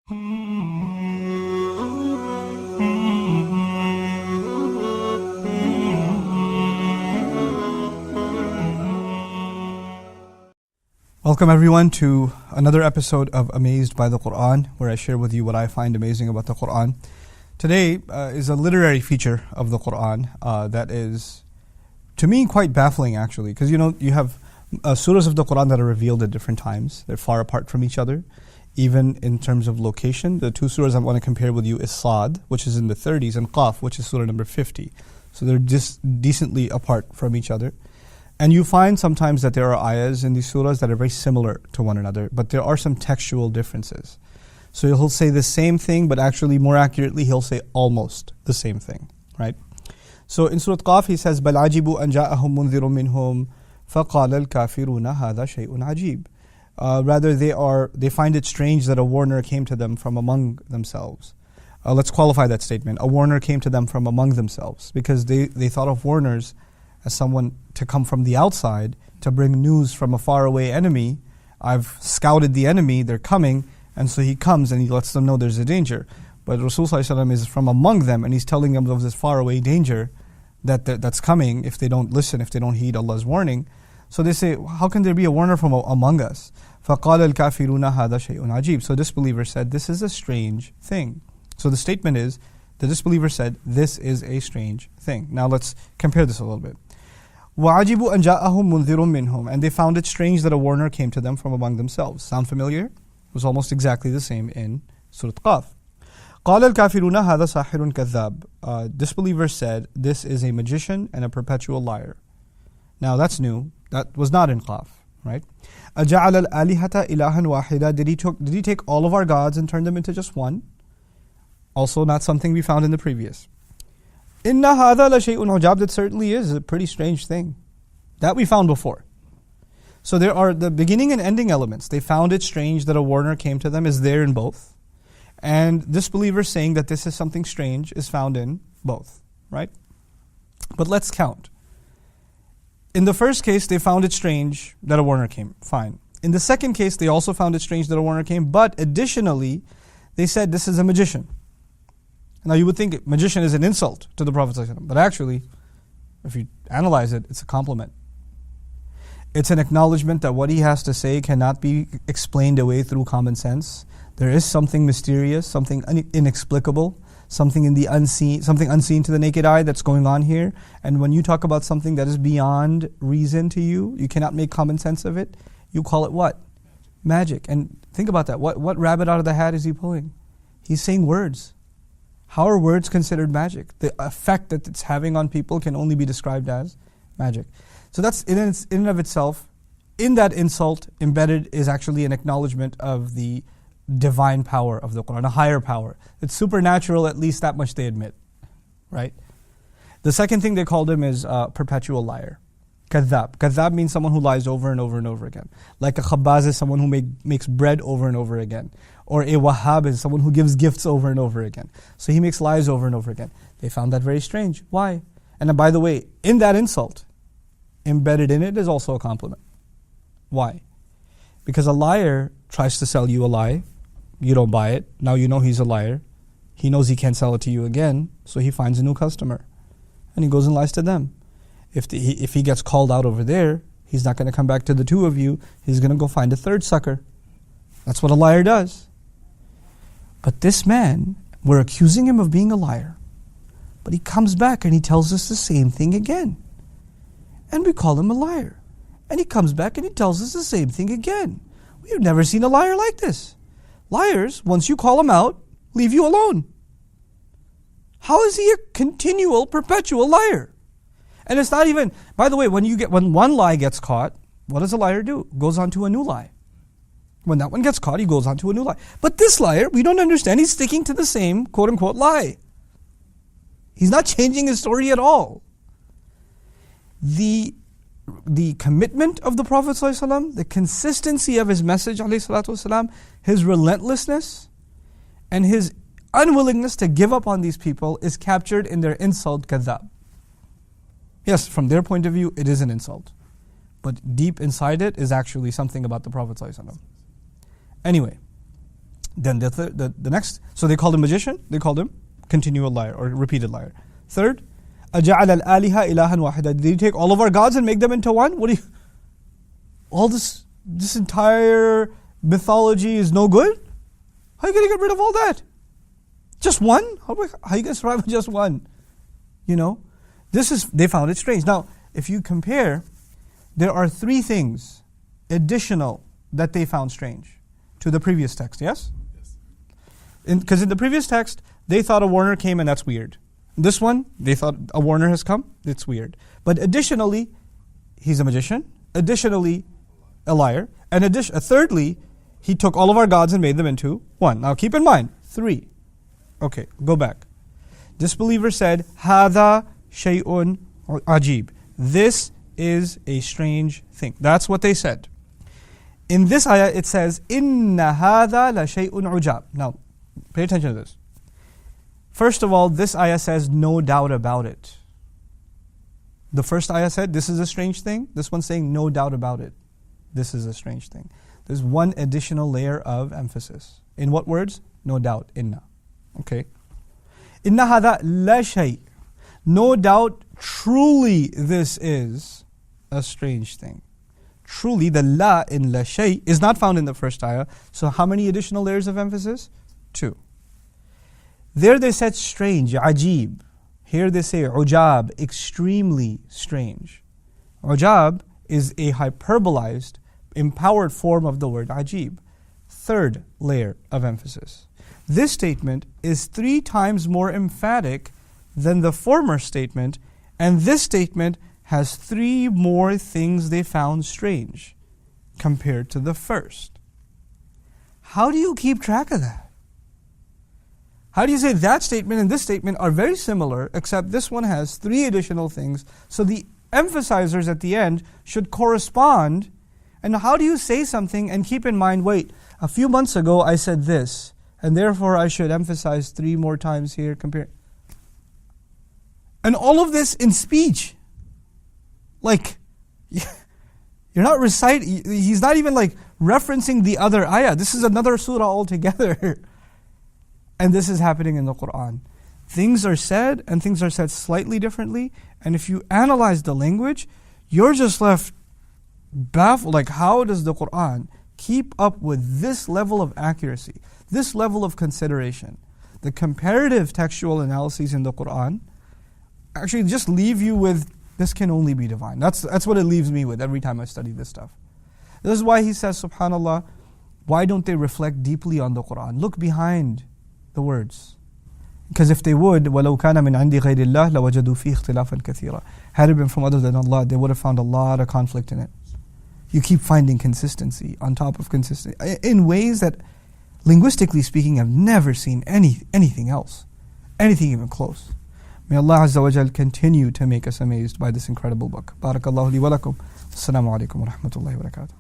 Welcome everyone to another episode of Amazed by the Quran, where I share with you what I find amazing about the Quran. Today is a literary feature of the Quran that is, to me, quite baffling actually, because you have surahs of the Quran that are revealed at different times. They're far apart from each other, even in terms of location. The two surahs I want to compare with you is Sad, which is in the 30s, and Qaf, which is surah number 50. So they're just decently apart from each other. And you find sometimes that there are ayahs in these surahs that are very similar to one another, but there are some textual differences. So he'll say the same thing, but actually more accurately he'll say almost the same thing, right? So in Surah Qaf he says, بَلْ عَجِبُوا أَنْ جَاءَهُمْ مُنذِرٌ مِّنْهُمْ فَقَالَ الْكَافِرُونَ هَذَا شَيْءٌ عَجِيبٌ. Rather they find it strange that a warner came to them from among themselves. Let's qualify that statement. A warner came to them from among themselves, because they thought of warners as someone to come from the outside to bring news from a faraway enemy. I've scouted the enemy, they're coming, and so he comes and he lets them know there's a danger. But Rasul ﷺ is from among them, and he's telling them of this faraway danger that's coming if they don't listen, if they don't heed Allah's warning. So they say, how can there be a warner from among us? فَقَالَ الْكَافِرُونَ هَذَا شَيْءٌ عَجِيبٌ. So disbeliever said, this is a strange thing. So the statement is, the disbeliever said, this is a strange thing. Now let's compare this a little bit. وَعَجِبُوا أَنْ جَاءَهُمْ مُنذِرٌ مِّنْهُمْ. And they found it strange that a warner came to them from among themselves. Sound familiar? It was almost exactly the same in Surah Qaf. قَالَ الْكَافِرُونَ هَذَا سَاحِرٌ كَذَّابٌ. Disbelievers said, this is a magician and a perpetual liar. Now that's new. That was not in Qaf, right? أَجَعَلَ الْآلِهَةَ إِلَهًا وَاحِدًا. Did he take all of our gods and turn them into just one? Also not something we found in the previous. إِنَّ هَذَا لَشَيْءٌ عُجَابٌ. That certainly is a pretty strange thing. That we found before. So there are the beginning and ending elements. They found it strange that a warner came to them, is there in both. And disbelievers saying that this is something strange is found in both, right? But let's count. In the first case, they found it strange that a warner came. Fine. In the second case, they also found it strange that a warner came, but additionally, they said this is a magician. Now you would think magician is an insult to the Prophet ﷺ, but actually, if you analyze it, it's a compliment. It's an acknowledgement that what he has to say cannot be explained away through common sense. There is something mysterious, something inexplicable, something in the unseen, something unseen to the naked eye that's going on here. And when you talk about something that is beyond reason to you, you cannot make common sense of it, you call it what? Magic. And think about that. What rabbit out of the hat is he pulling? He's saying words. How are words considered magic? The effect that it's having on people can only be described as magic. So that's in and of itself, in that insult embedded is actually an acknowledgement of the divine power of the Quran, a higher power. It's supernatural, at least that much they admit, right? The second thing they called him is perpetual liar. Kadhab. Kadhab means someone who lies over and over and over again. Like a khabbaz is someone who makes bread over and over again. Or a wahhab is someone who gives gifts over and over again. So he makes lies over and over again. They found that very strange. Why? And by the way, in that insult, embedded in it is also a compliment. Why? Because a liar tries to sell you a lie. You don't buy it. Now you know he's a liar. He knows he can't sell it to you again, so he finds a new customer. And he goes and lies to them. If he gets called out over there, he's not going to come back to the two of you. He's going to go find a third sucker. That's what a liar does. But this man, we're accusing him of being a liar. But he comes back and he tells us the same thing again. And we call him a liar. And he comes back and he tells us the same thing again. We've never seen a liar like this. Liars, once you call them out, leave you alone. How is he a continual, perpetual liar? And it's not even, by the way, when one lie gets caught, what does a liar do? Goes on to a new lie. When that one gets caught, he goes on to a new lie. But this liar, we don't understand, he's sticking to the same quote-unquote lie. He's not changing his story at all. The commitment of the Prophet ﷺ, the consistency of his message ﷺ, his relentlessness, and his unwillingness to give up on these people is captured in their insult, kadhab. Yes, from their point of view, it is an insult. But deep inside it is actually something about the Prophet ﷺ. Anyway, Then the next, so they called him magician, they called him continual liar or repeated liar. Third, أَجَعَلَ الْآلِهَ إِلَهًا وَاحِدًا. Did he take all of our gods and make them into one? All this entire mythology is no good? How are you going to get rid of all that? Just one? How are you going to survive with just one? They found it strange. Now, if you compare, there are three things additional that they found strange to the previous text, yes? Because in the previous text, they thought a warner came and that's weird. This one, they thought a warner has come, it's weird. But additionally, he's a magician. Additionally, a liar. And thirdly, he took all of our gods and made them into one. Now keep in mind, three. Okay, go back. Disbeliever said, هَذَا شَيْءٌ عَجِيب. This is a strange thing. That's what they said. In this ayah, it says, إِنَّ هَذَا لَشَيْءٌ عُجَابٌ. Now, pay attention to this. First of all, this ayah says, no doubt about it. The first ayah said, this is a strange thing. This one's saying, no doubt about it. This is a strange thing. There's one additional layer of emphasis. In what words? No doubt. Inna. Okay. Inna hada la shay. No doubt, truly this is a strange thing. Truly, the la in la shay is not found in the first ayah. So how many additional layers of emphasis? Two. There they said strange, ajib. Here they say ujab, extremely strange. Ujab is a hyperbolized, empowered form of the word ajib. Third layer of emphasis. This statement is 3 times more emphatic than the former statement, and this statement has 3 more things they found strange compared to the first. How do you keep track of that? How do you say that statement and this statement are very similar, except this one has 3 additional things, so the emphasizers at the end should correspond? And how do you say something and keep in mind, wait, a few months ago I said this, and therefore I should emphasize 3 more times here compared. And all of this in speech. Like, you're not reciting, he's not even like referencing the other ayah. This is another surah altogether. And this is happening in the Qur'an. Things are said, and things are said slightly differently. And if you analyze the language, you're just left baffled. Like, how does the Qur'an keep up with this level of accuracy, this level of consideration? The comparative textual analyses in the Qur'an actually just leave you with, this can only be divine. That's what it leaves me with every time I study this stuff. This is why he says, subhanAllah, why don't they reflect deeply on the Qur'an? Look behind the words. Because if they would, وَلَوْ كَانَ مِنْ عِنْدِ غَيْرِ اللَّهِ لَوَجَدُوا فِيهِ اخْتِلَافًا كَثِيرًا. Had it been from other than Allah, they would have found a lot of conflict in it. You keep finding consistency on top of consistency in ways that, linguistically speaking, I've never seen anything else, anything even close. May Allah Azza wa Jal continue to make us amazed by this incredible book. Barakallahu li wa lakum. Assalamu alaikum wa rahmatullahi wa barakatuh.